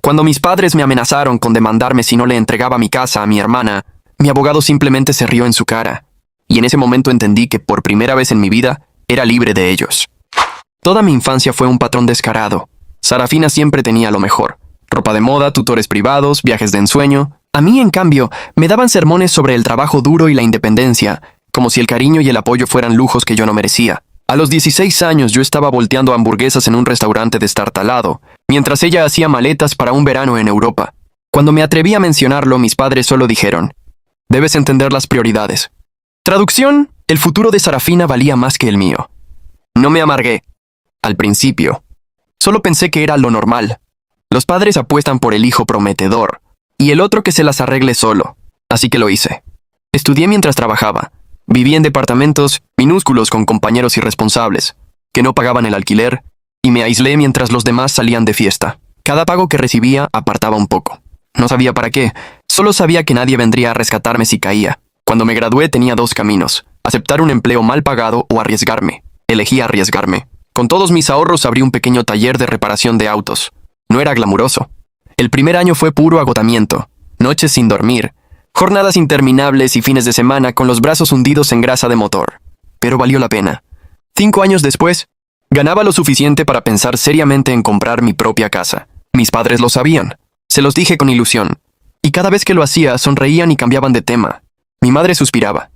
Cuando mis padres me amenazaron con demandarme si no le entregaba mi casa a mi hermana, mi abogado simplemente se rió en su cara. Y en ese momento entendí que por primera vez en mi vida era libre de ellos. Toda mi infancia fue un patrón descarado. Sarafina siempre tenía lo mejor. Ropa de moda, tutores privados, viajes de ensueño. A mí, en cambio, me daban sermones sobre el trabajo duro y la independencia, como si el cariño y el apoyo fueran lujos que yo no merecía. A los 16 años yo estaba volteando hamburguesas en un restaurante destartalado, mientras ella hacía maletas para un verano en Europa. Cuando me atreví a mencionarlo, mis padres solo dijeron: «Debes entender las prioridades». Traducción: el futuro de Sarafina valía más que el mío. No me amargué. Al principio. Solo pensé que era lo normal. Los padres apuestan por el hijo prometedor, y el otro que se las arregle solo. Así que lo hice. Estudié mientras trabajaba. Viví en departamentos minúsculos con compañeros irresponsables, que no pagaban el alquiler, y me aislé mientras los demás salían de fiesta. Cada pago que recibía apartaba un poco. No sabía para qué, solo sabía que nadie vendría a rescatarme si caía. Cuando me gradué tenía dos caminos: aceptar un empleo mal pagado o arriesgarme. Elegí arriesgarme. Con todos mis ahorros abrí un pequeño taller de reparación de autos. No era glamuroso. El primer año fue puro agotamiento, noches sin dormir, jornadas interminables y fines de semana con los brazos hundidos en grasa de motor. Pero valió la pena. 5 años después, ganaba lo suficiente para pensar seriamente en comprar mi propia casa. Mis padres lo sabían. Se los dije con ilusión. Y cada vez que lo hacía, sonreían y cambiaban de tema. Mi madre suspiraba.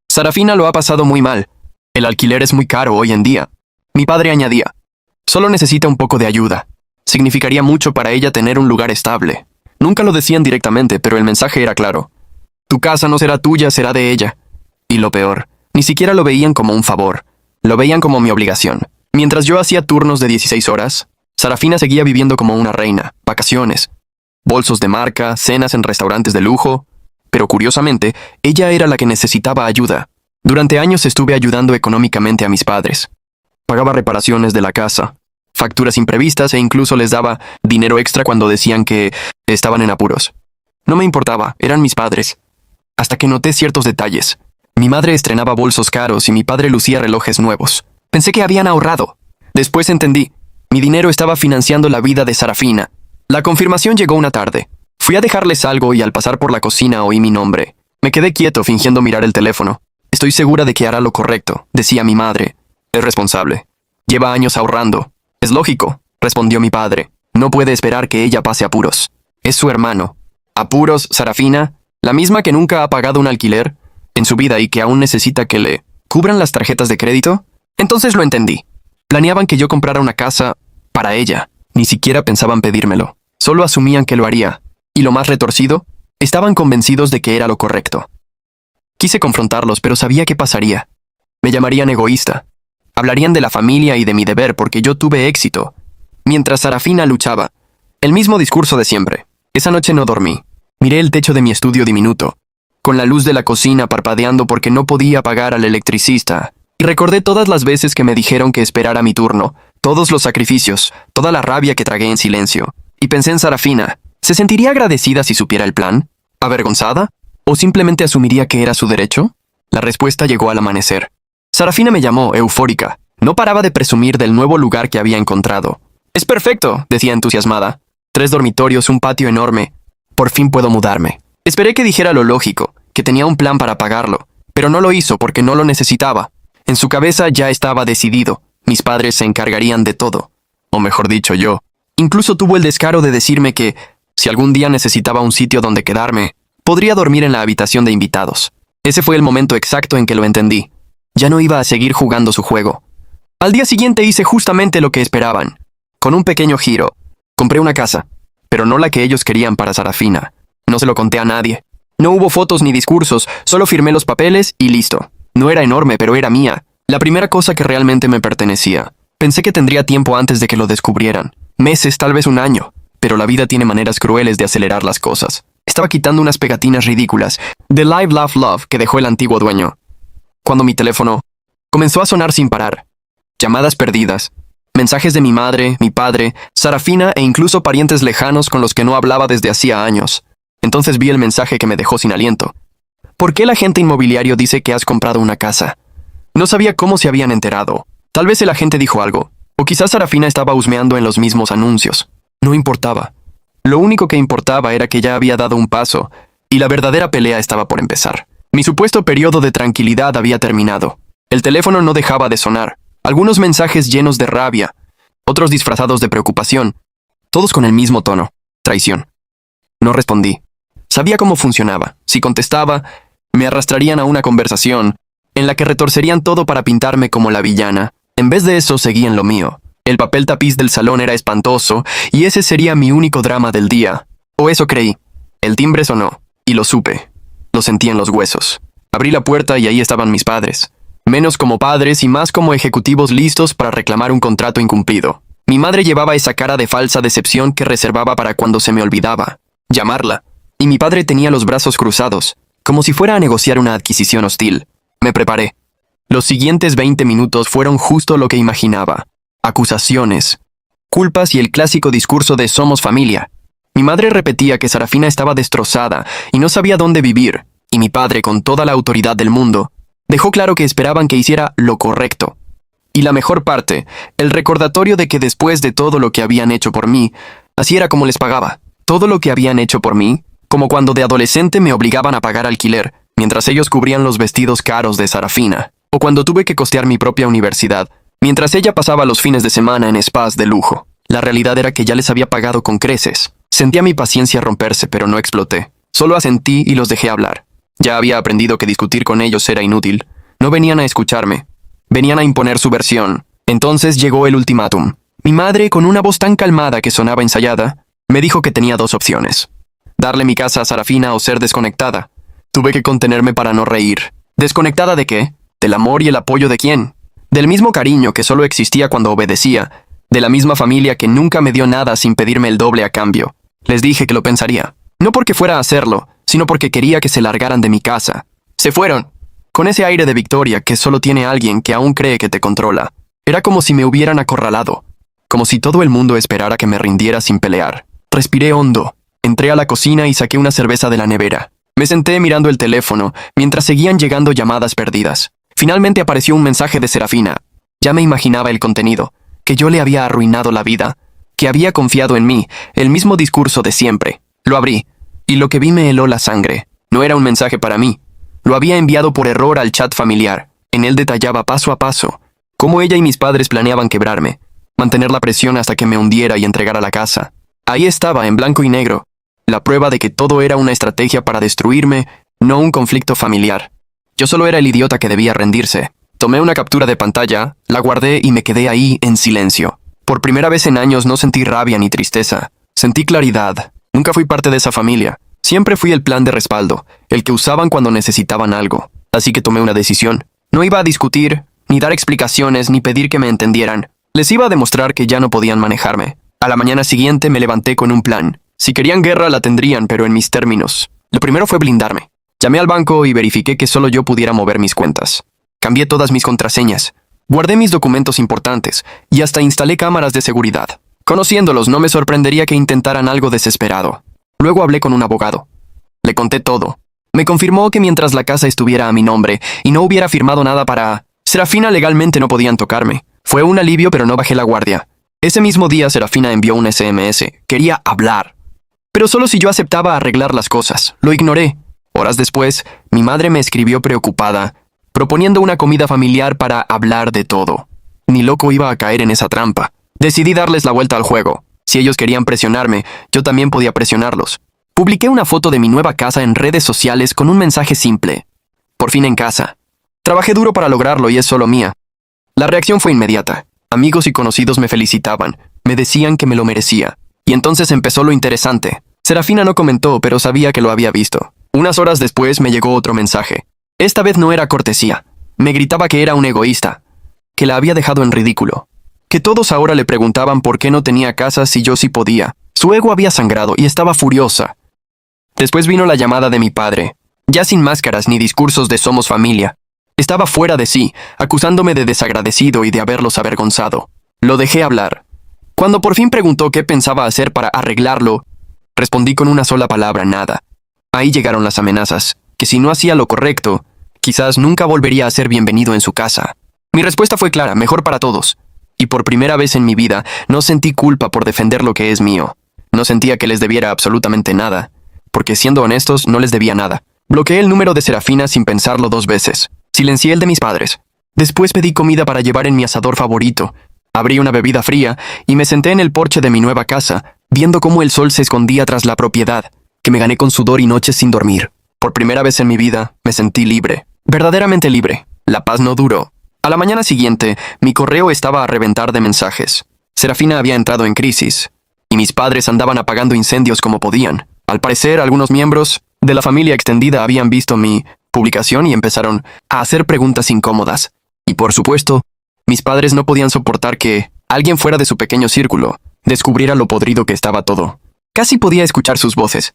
«Sarafina lo ha pasado muy mal. El alquiler es muy caro hoy en día». Mi padre añadía: «Solo necesita un poco de ayuda. Significaría mucho para ella tener un lugar estable». Nunca lo decían directamente, pero el mensaje era claro. Tu casa no será tuya, será de ella. Y lo peor, ni siquiera lo veían como un favor. Lo veían como mi obligación. Mientras yo hacía turnos de 16 horas, Sarafina seguía viviendo como una reina. Vacaciones, bolsos de marca, cenas en restaurantes de lujo. Pero curiosamente, ella era la que necesitaba ayuda. Durante años estuve ayudando económicamente a mis padres. Pagaba reparaciones de la casa, facturas imprevistas e incluso les daba dinero extra cuando decían que estaban en apuros. No me importaba, eran mis padres. Hasta que noté ciertos detalles. Mi madre estrenaba bolsos caros y mi padre lucía relojes nuevos. Pensé que habían ahorrado. Después entendí. Mi dinero estaba financiando la vida de Sarafina. La confirmación llegó una tarde. Fui a dejarles algo y al pasar por la cocina oí mi nombre. Me quedé quieto fingiendo mirar el teléfono. Estoy segura de que hará lo correcto, decía mi madre. Es responsable. Lleva años ahorrando. Es lógico, respondió mi padre. No puede esperar que ella pase apuros. Es su hermano. ¿Apuros, Sarafina? ¿La misma que nunca ha pagado un alquiler en su vida y que aún necesita que le cubran las tarjetas de crédito? Entonces lo entendí. Planeaban que yo comprara una casa para ella. Ni siquiera pensaban pedírmelo. Solo asumían que lo haría. Y lo más retorcido, estaban convencidos de que era lo correcto. Quise confrontarlos, pero sabía qué pasaría. Me llamarían egoísta. Hablarían de la familia y de mi deber porque yo tuve éxito. Mientras Sarafina luchaba. El mismo discurso de siempre. Esa noche no dormí. Miré el techo de mi estudio diminuto, con la luz de la cocina parpadeando porque no podía pagar al electricista. Y recordé todas las veces que me dijeron que esperara mi turno, todos los sacrificios, toda la rabia que tragué en silencio. Y pensé en Sarafina. ¿Se sentiría agradecida si supiera el plan? ¿Avergonzada? ¿O simplemente asumiría que era su derecho? La respuesta llegó al amanecer. Sarafina me llamó, eufórica. No paraba de presumir del nuevo lugar que había encontrado. «Es perfecto», decía entusiasmada. 3 dormitorios, un patio enorme. Por fin puedo mudarme. Esperé que dijera lo lógico, que tenía un plan para pagarlo, pero no lo hizo porque no lo necesitaba. En su cabeza ya estaba decidido. Mis padres se encargarían de todo. O mejor dicho, yo. Incluso tuvo el descaro de decirme que, si algún día necesitaba un sitio donde quedarme, podría dormir en la habitación de invitados. Ese fue el momento exacto en que lo entendí. Ya no iba a seguir jugando su juego. Al día siguiente hice justamente lo que esperaban. Con un pequeño giro, compré una casa, pero no la que ellos querían para Sarafina. No se lo conté a nadie. No hubo fotos ni discursos, solo firmé los papeles y listo. No era enorme, pero era mía. La primera cosa que realmente me pertenecía. Pensé que tendría tiempo antes de que lo descubrieran. Meses, tal vez un año. Pero la vida tiene maneras crueles de acelerar las cosas. Estaba quitando unas pegatinas ridículas de Live, Laugh, Love que dejó el antiguo dueño, cuando mi teléfono comenzó a sonar sin parar. Llamadas perdidas, mensajes de mi madre, mi padre, Sarafina e incluso parientes lejanos con los que no hablaba desde hacía años. Entonces vi el mensaje que me dejó sin aliento. ¿Por qué el agente inmobiliario dice que has comprado una casa? No sabía cómo se habían enterado. Tal vez el agente dijo algo, o quizás Sarafina estaba husmeando en los mismos anuncios. No importaba. Lo único que importaba era que ya había dado un paso, y la verdadera pelea estaba por empezar. Mi supuesto periodo de tranquilidad había terminado. El teléfono no dejaba de sonar. Algunos mensajes llenos de rabia, otros disfrazados de preocupación, todos con el mismo tono: traición. No respondí. Sabía cómo funcionaba. Si contestaba, me arrastrarían a una conversación en la que retorcerían todo para pintarme como la villana. En vez de eso, seguí en lo mío. El papel tapiz del salón era espantoso, y ese sería mi único drama del día. O eso creí. El timbre sonó, y lo supe. Lo sentí en los huesos. Abrí la puerta y ahí estaban mis padres. Menos como padres y más como ejecutivos listos para reclamar un contrato incumplido. Mi madre llevaba esa cara de falsa decepción que reservaba para cuando se me olvidaba llamarla. Y mi padre tenía los brazos cruzados, como si fuera a negociar una adquisición hostil. Me preparé. Los siguientes 20 minutos fueron justo lo que imaginaba. Acusaciones, culpas y el clásico discurso de somos familia. Mi madre repetía que Sarafina estaba destrozada y no sabía dónde vivir, y mi padre, con toda la autoridad del mundo, dejó claro que esperaban que hiciera lo correcto. Y la mejor parte, el recordatorio de que después de todo lo que habían hecho por mí, así era como les pagaba. Todo lo que habían hecho por mí, como cuando de adolescente me obligaban a pagar alquiler, mientras ellos cubrían los vestidos caros de Sarafina, o cuando tuve que costear mi propia universidad, mientras ella pasaba los fines de semana en spas de lujo. La realidad era que ya les había pagado con creces. Sentía mi paciencia romperse, pero no exploté. Solo asentí y los dejé hablar. Ya había aprendido que discutir con ellos era inútil. No venían a escucharme. Venían a imponer su versión. Entonces llegó el ultimátum. Mi madre, con una voz tan calmada que sonaba ensayada, me dijo que tenía dos opciones: darle mi casa a Sarafina o ser desconectada. Tuve que contenerme para no reír. ¿Desconectada de qué? ¿Del amor y el apoyo de quién? Del mismo cariño que solo existía cuando obedecía, de la misma familia que nunca me dio nada sin pedirme el doble a cambio. Les dije que lo pensaría. No porque fuera a hacerlo, sino porque quería que se largaran de mi casa. Se fueron, con ese aire de victoria que solo tiene alguien que aún cree que te controla. Era como si me hubieran acorralado, como si todo el mundo esperara que me rindiera sin pelear. Respiré hondo, entré a la cocina y saqué una cerveza de la nevera. Me senté mirando el teléfono, mientras seguían llegando llamadas perdidas. Finalmente apareció un mensaje de Sarafina. Ya me imaginaba el contenido, que yo le había arruinado la vida, que había confiado en mí, el mismo discurso de siempre. Lo abrí, y lo que vi me heló la sangre. No era un mensaje para mí. Lo había enviado por error al chat familiar. En él detallaba paso a paso cómo ella y mis padres planeaban quebrarme, mantener la presión hasta que me hundiera y entregara la casa. Ahí estaba, en blanco y negro, la prueba de que todo era una estrategia para destruirme, no un conflicto familiar. Yo solo era el idiota que debía rendirse. Tomé una captura de pantalla, la guardé y me quedé ahí en silencio. Por primera vez en años no sentí rabia ni tristeza. Sentí claridad. Nunca fui parte de esa familia. Siempre fui el plan de respaldo, el que usaban cuando necesitaban algo. Así que tomé una decisión. No iba a discutir, ni dar explicaciones, ni pedir que me entendieran. Les iba a demostrar que ya no podían manejarme. A la mañana siguiente me levanté con un plan. Si querían guerra la tendrían, pero en mis términos. Lo primero fue blindarme. Llamé al banco y verifiqué que solo yo pudiera mover mis cuentas. Cambié todas mis contraseñas. Guardé mis documentos importantes y hasta instalé cámaras de seguridad. Conociéndolos, no me sorprendería que intentaran algo desesperado. Luego hablé con un abogado. Le conté todo. Me confirmó que mientras la casa estuviera a mi nombre y no hubiera firmado nada para Sarafina, legalmente no podían tocarme. Fue un alivio, pero no bajé la guardia. Ese mismo día Sarafina envió un SMS. Quería hablar. Pero solo si yo aceptaba arreglar las cosas. Lo ignoré. Horas después, mi madre me escribió preocupada, proponiendo una comida familiar para hablar de todo. Ni loco iba a caer en esa trampa. Decidí darles la vuelta al juego. Si ellos querían presionarme, yo también podía presionarlos. Publiqué una foto de mi nueva casa en redes sociales con un mensaje simple: por fin en casa. Trabajé duro para lograrlo y es solo mía. La reacción fue inmediata. Amigos y conocidos me felicitaban, me decían que me lo merecía. Y entonces empezó lo interesante. Sarafina no comentó, pero sabía que lo había visto. Unas horas después me llegó otro mensaje. Esta vez no era cortesía. Me gritaba que era un egoísta, que la había dejado en ridículo, que todos ahora le preguntaban por qué no tenía casa si yo sí podía. Su ego había sangrado y estaba furiosa. Después vino la llamada de mi padre, ya sin máscaras ni discursos de somos familia. Estaba fuera de sí, acusándome de desagradecido y de haberlos avergonzado. Lo dejé hablar. Cuando por fin preguntó qué pensaba hacer para arreglarlo, respondí con una sola palabra: nada. Ahí llegaron las amenazas, que si no hacía lo correcto, quizás nunca volvería a ser bienvenido en su casa. Mi respuesta fue clara: mejor para todos. Y por primera vez en mi vida no sentí culpa por defender lo que es mío. No sentía que les debiera absolutamente nada, porque siendo honestos, no les debía nada. Bloqueé el número de Serafina sin pensarlo 2 veces. Silencié el de mis padres. Después pedí comida para llevar en mi asador favorito. Abrí una bebida fría y me senté en el porche de mi nueva casa, viendo cómo el sol se escondía tras la propiedad, que me gané con sudor y noches sin dormir. Por primera vez en mi vida, me sentí libre. Verdaderamente libre. La paz no duró. A la mañana siguiente, mi correo estaba a reventar de mensajes. Serafina había entrado en crisis, y mis padres andaban apagando incendios como podían. Al parecer, algunos miembros de la familia extendida habían visto mi publicación y empezaron a hacer preguntas incómodas. Y por supuesto, mis padres no podían soportar que alguien fuera de su pequeño círculo descubriera lo podrido que estaba todo. Casi podía escuchar sus voces.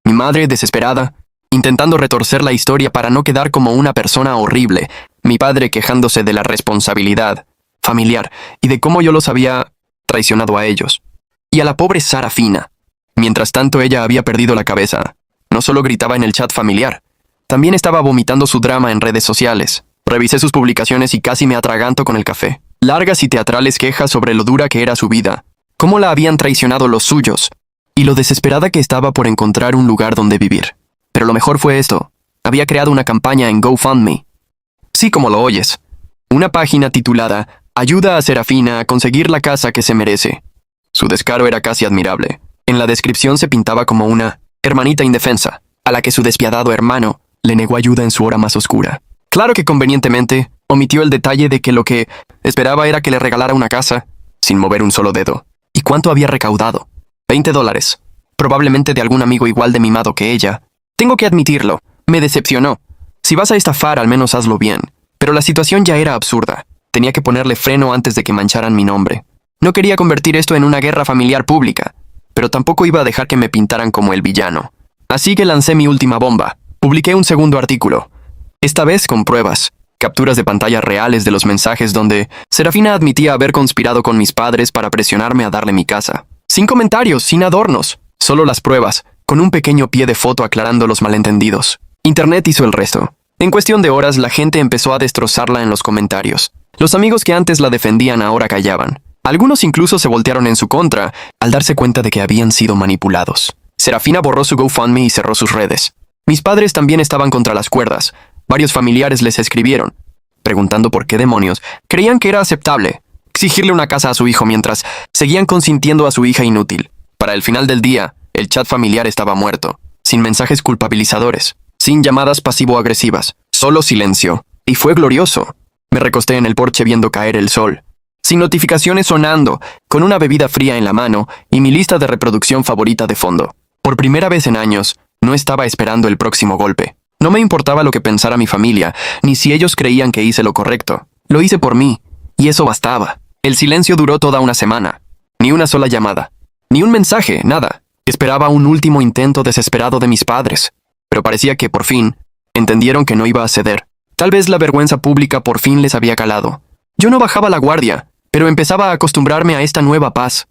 Mi madre, desesperada, intentando retorcer la historia para no quedar como una persona horrible. Mi padre quejándose de la responsabilidad familiar y de cómo yo los había traicionado a ellos. Y a la pobre Serafina. Mientras tanto, ella había perdido la cabeza. No solo gritaba en el chat familiar, también estaba vomitando su drama en redes sociales. Revisé sus publicaciones y casi me atraganto con el café. Largas y teatrales quejas sobre lo dura que era su vida, cómo la habían traicionado los suyos, y lo desesperada que estaba por encontrar un lugar donde vivir. Pero lo mejor fue esto. Había creado una campaña en GoFundMe. Sí, como lo oyes. Una página titulada Ayuda a Serafina a conseguir la casa que se merece. Su descaro era casi admirable. En la descripción se pintaba como una hermanita indefensa, a la que su despiadado hermano le negó ayuda en su hora más oscura. Claro que convenientemente omitió el detalle de que lo que esperaba era que le regalara una casa, sin mover un solo dedo. ¿Y cuánto había recaudado? $20. Probablemente de algún amigo igual de mimado que ella. Tengo que admitirlo, me decepcionó. Si vas a estafar, al menos hazlo bien. Pero la situación ya era absurda. Tenía que ponerle freno antes de que mancharan mi nombre. No quería convertir esto en una guerra familiar pública, pero tampoco iba a dejar que me pintaran como el villano. Así que lancé mi última bomba. Publiqué un segundo artículo. Esta vez con pruebas, capturas de pantalla reales de los mensajes donde Serafina admitía haber conspirado con mis padres para presionarme a darle mi casa. Sin comentarios, sin adornos, solo las pruebas, con un pequeño pie de foto aclarando los malentendidos. Internet hizo el resto. En cuestión de horas, la gente empezó a destrozarla en los comentarios. Los amigos que antes la defendían ahora callaban. Algunos incluso se voltearon en su contra al darse cuenta de que habían sido manipulados. Serafina borró su GoFundMe y cerró sus redes. Mis padres también estaban contra las cuerdas. Varios familiares les escribieron, preguntando por qué demonios creían que era aceptable exigirle una casa a su hijo mientras seguían consintiendo a su hija inútil. Para el final del día, el chat familiar estaba muerto, sin mensajes culpabilizadores, sin llamadas pasivo-agresivas, solo silencio. Y fue glorioso. Me recosté en el porche viendo caer el sol, sin notificaciones sonando, con una bebida fría en la mano y mi lista de reproducción favorita de fondo. Por primera vez en años, no estaba esperando el próximo golpe. No me importaba lo que pensara mi familia, ni si ellos creían que hice lo correcto. Lo hice por mí, y eso bastaba. El silencio duró toda una semana. Ni una sola llamada. Ni un mensaje, nada. Esperaba un último intento desesperado de mis padres. Pero parecía que, por fin, entendieron que no iba a ceder. Tal vez la vergüenza pública por fin les había calado. Yo no bajaba la guardia, pero empezaba a acostumbrarme a esta nueva paz.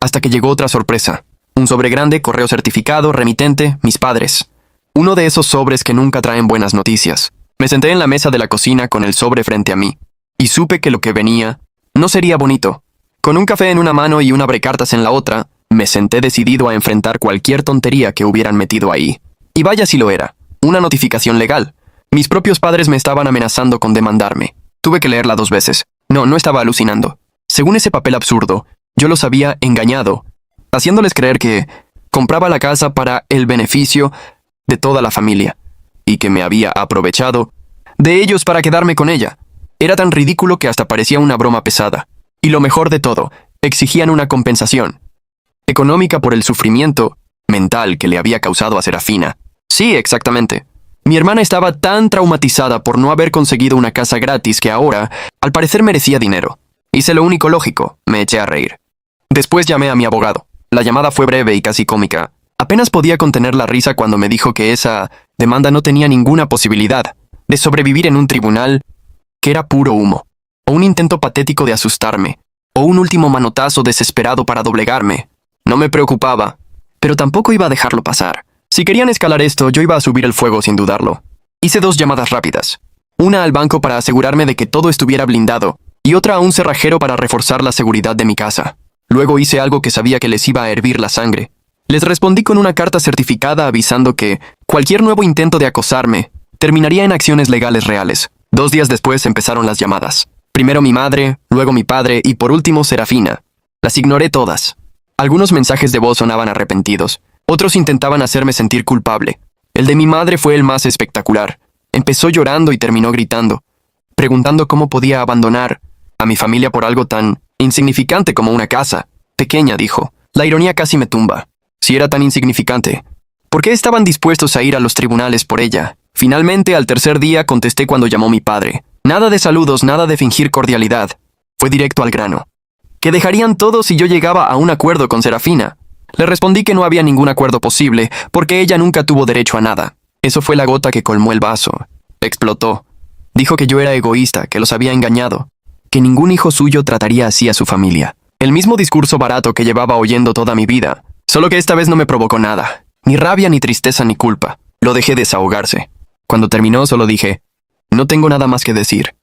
Hasta que llegó otra sorpresa. Un sobre grande, correo certificado, remitente, mis padres. Uno de esos sobres que nunca traen buenas noticias. Me senté en la mesa de la cocina con el sobre frente a mí, y supe que lo que venía no sería bonito. Con un café en una mano y un abrecartas en la otra, me senté decidido a enfrentar cualquier tontería que hubieran metido ahí. Y vaya si lo era. Una notificación legal. Mis propios padres me estaban amenazando con demandarme. Tuve que leerla 2 veces. No estaba alucinando. Según ese papel absurdo, yo los había engañado, haciéndoles creer que compraba la casa para el beneficio de toda la familia, y que me había aprovechado de ellos para quedarme con ella. Era tan ridículo que hasta parecía una broma pesada. Y lo mejor de todo, exigían una compensación económica por el sufrimiento mental que le había causado a Serafina. Sí, exactamente. Mi hermana estaba tan traumatizada por no haber conseguido una casa gratis que ahora, al parecer, merecía dinero. Hice lo único lógico, me eché a reír. Después llamé a mi abogado. La llamada fue breve y casi cómica. Apenas podía contener la risa cuando me dijo que esa demanda no tenía ninguna posibilidad de sobrevivir en un tribunal, que era puro humo, o un intento patético de asustarme, o un último manotazo desesperado para doblegarme. No me preocupaba, pero tampoco iba a dejarlo pasar. Si querían escalar esto, yo iba a subir el fuego sin dudarlo. Hice 2 llamadas rápidas. Una al banco para asegurarme de que todo estuviera blindado, y otra a un cerrajero para reforzar la seguridad de mi casa. Luego hice algo que sabía que les iba a hervir la sangre. Les respondí con una carta certificada avisando que cualquier nuevo intento de acosarme terminaría en acciones legales reales. 2 días después empezaron las llamadas. Primero mi madre, luego mi padre y por último Serafina. Las ignoré todas. Algunos mensajes de voz sonaban arrepentidos. Otros intentaban hacerme sentir culpable. El de mi madre fue el más espectacular. Empezó llorando y terminó gritando, preguntando cómo podía abandonar a mi familia por algo tan insignificante como una casa. Pequeña, dijo. La ironía casi me tumba. Si era tan insignificante, ¿por qué estaban dispuestos a ir a los tribunales por ella? Finalmente, al tercer día, contesté cuando llamó mi padre. Nada de saludos, nada de fingir cordialidad. Fue directo al grano. Que dejarían todo si yo llegaba a un acuerdo con Serafina. Le respondí que no había ningún acuerdo posible, porque ella nunca tuvo derecho a nada. Eso fue la gota que colmó el vaso. Explotó. Dijo que yo era egoísta, que los había engañado, que ningún hijo suyo trataría así a su familia. El mismo discurso barato que llevaba oyendo toda mi vida, solo que esta vez no me provocó nada. Ni rabia, ni tristeza, ni culpa. Lo dejé desahogarse. Cuando terminó, solo dije, no tengo nada más que decir.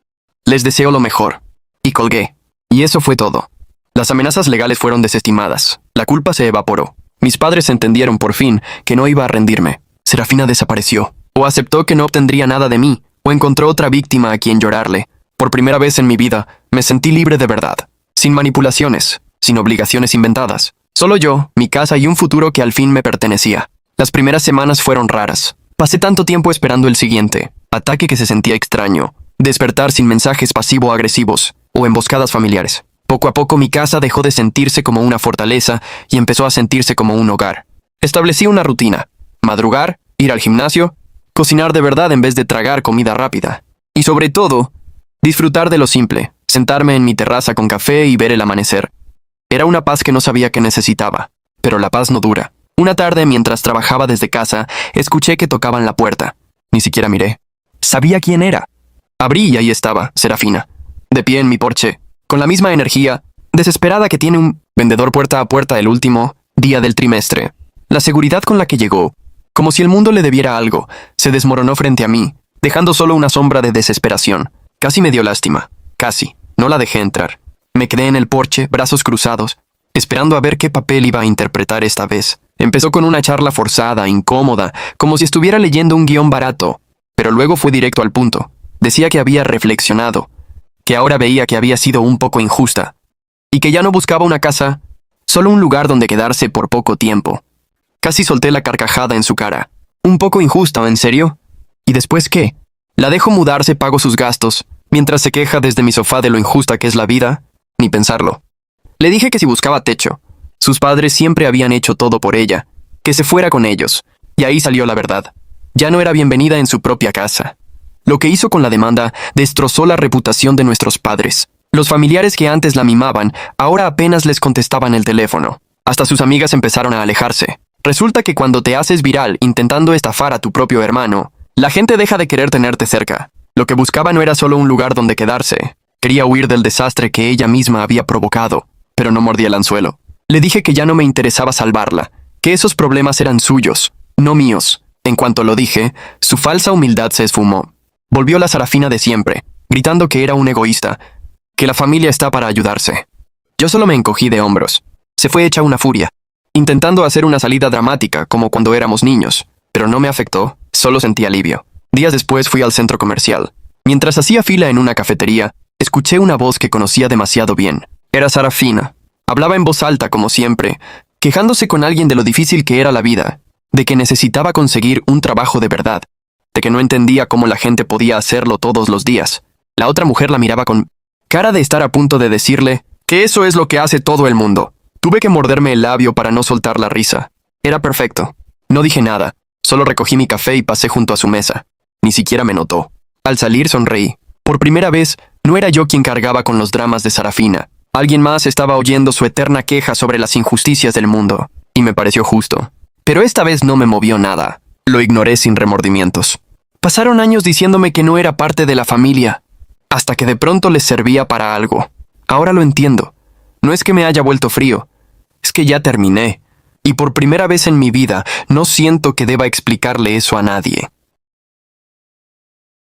Les deseo lo mejor. Y colgué. Y eso fue todo. Las amenazas legales fueron desestimadas. La culpa se evaporó. Mis padres entendieron por fin que no iba a rendirme. Serafina desapareció. O aceptó que no obtendría nada de mí, o encontró otra víctima a quien llorarle. Por primera vez en mi vida, me sentí libre de verdad. Sin manipulaciones, sin obligaciones inventadas. Solo yo, mi casa y un futuro que al fin me pertenecía. Las primeras semanas fueron raras. Pasé tanto tiempo esperando el siguiente ataque que se sentía extraño. Despertar sin mensajes pasivo-agresivos o emboscadas familiares. Poco a poco mi casa dejó de sentirse como una fortaleza y empezó a sentirse como un hogar. Establecí una rutina. Madrugar, ir al gimnasio, cocinar de verdad en vez de tragar comida rápida. Y sobre todo, disfrutar de lo simple, sentarme en mi terraza con café y ver el amanecer. Era una paz que no sabía que necesitaba, pero la paz no dura. Una tarde, mientras trabajaba desde casa, escuché que tocaban la puerta. Ni siquiera miré. Sabía quién era. Abrí y ahí estaba, Serafina, de pie en mi porche, con la misma energía, desesperada que tiene un vendedor puerta a puerta el último día del trimestre. La seguridad con la que llegó, como si el mundo le debiera algo, se desmoronó frente a mí, dejando solo una sombra de desesperación. Casi me dio lástima. Casi. No la dejé entrar. Me quedé en el porche, brazos cruzados, esperando a ver qué papel iba a interpretar esta vez. Empezó con una charla forzada, incómoda, como si estuviera leyendo un guión barato, pero luego fue directo al punto. Decía que había reflexionado, que ahora veía que había sido un poco injusta, y que ya no buscaba una casa, solo un lugar donde quedarse por poco tiempo. Casi solté la carcajada en su cara. ¿Un poco injusta, en serio? ¿Y después qué? ¿La dejo mudarse, pago sus gastos, mientras se queja desde mi sofá de lo injusta que es la vida? Ni pensarlo. Le dije que si buscaba techo, sus padres siempre habían hecho todo por ella, que se fuera con ellos, y ahí salió la verdad. Ya no era bienvenida en su propia casa. Lo que hizo con la demanda destrozó la reputación de nuestros padres. Los familiares que antes la mimaban, ahora apenas les contestaban el teléfono. Hasta sus amigas empezaron a alejarse. Resulta que cuando te haces viral intentando estafar a tu propio hermano, la gente deja de querer tenerte cerca. Lo que buscaba no era solo un lugar donde quedarse. Quería huir del desastre que ella misma había provocado, pero no mordía el anzuelo. Le dije que ya no me interesaba salvarla, que esos problemas eran suyos, no míos. En cuanto lo dije, su falsa humildad se esfumó. Volvió la Serafina de siempre, gritando que era un egoísta, que la familia está para ayudarse. Yo solo me encogí de hombros. Se fue hecha una furia, intentando hacer una salida dramática como cuando éramos niños, pero no me afectó, solo sentí alivio. Días después fui al centro comercial. Mientras hacía fila en una cafetería, escuché una voz que conocía demasiado bien. Era Serafina. Hablaba en voz alta como siempre, quejándose con alguien de lo difícil que era la vida, de que necesitaba conseguir un trabajo de verdad, de que no entendía cómo la gente podía hacerlo todos los días. La otra mujer la miraba con cara de estar a punto de decirle que eso es lo que hace todo el mundo. Tuve que morderme el labio para no soltar la risa. Era perfecto. No dije nada, solo recogí mi café y pasé junto a su mesa. Ni siquiera me notó. Al salir sonreí. Por primera vez, no era yo quien cargaba con los dramas de Serafina. Alguien más estaba oyendo su eterna queja sobre las injusticias del mundo, y me pareció justo. Pero esta vez no me movió nada. Lo ignoré sin remordimientos. Pasaron años diciéndome que no era parte de la familia, hasta que de pronto les servía para algo. Ahora lo entiendo. No es que me haya vuelto frío, es que ya terminé. Y por primera vez en mi vida, no siento que deba explicarle eso a nadie.